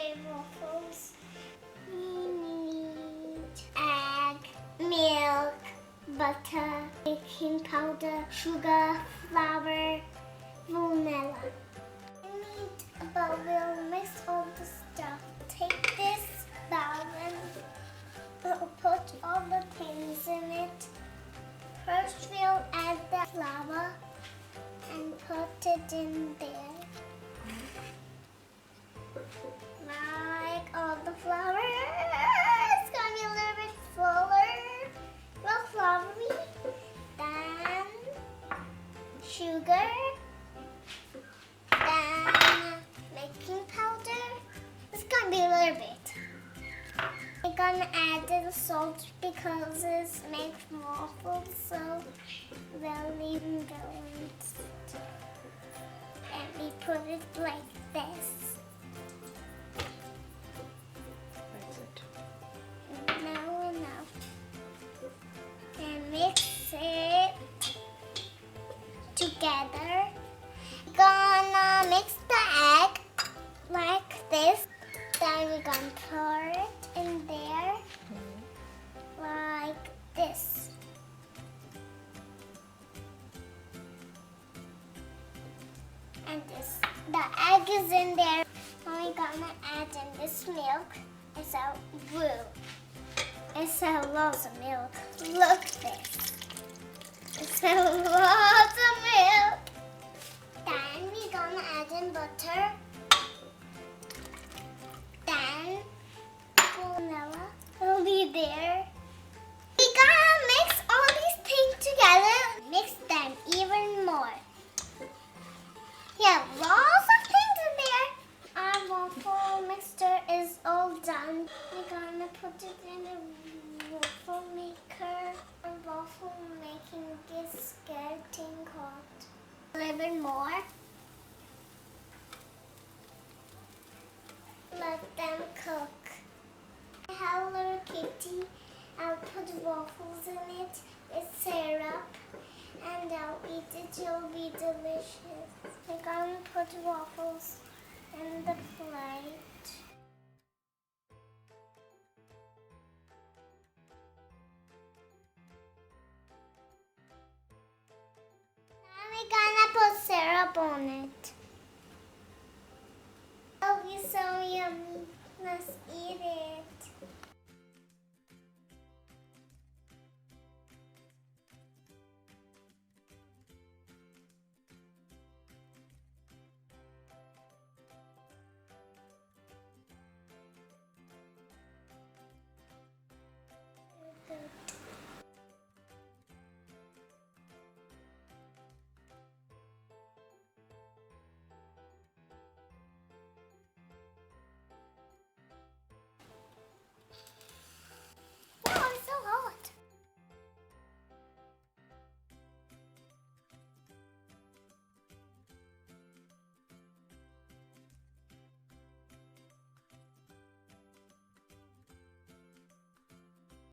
favorite waffles. We need egg, milk, butter, baking powder, sugar, flour, vanilla. We need a bowl. We'll mix all the stuff. Take this bowl and we'll put all the things in it. First we'll add the flour and put it in there. Like all the flour. It's gonna be a little bit fuller. Well, floury. Then sugar. Then baking powder. It's gonna be a little bit. We're gonna add the salt because it's made from waffles, so we'll leave it. And we put it like this. Now enough. And mix it together. Gonna mix the egg like this. Then we're gonna pour it in there like this. And this. The egg is in there. Now we're gonna add in this milk. It's a It's a lot of milk. Look this. It's a lot of milk. Then we're gonna add in butter. Then vanilla will be there. We're gonna mix all these things together. Mix them even more. Yeah, lots of things in there. Our waffle mixture is all done. We're gonna put it in a waffle maker. A waffle making is getting hot. A little bit more. Let them cook. Hello Kitty. I'll put waffles in it with syrup and I'll eat it. It'll be delicious. We're gonna put waffles in the plate. Now we're gonna put syrup on it. It'll be so yummy. Let's eat.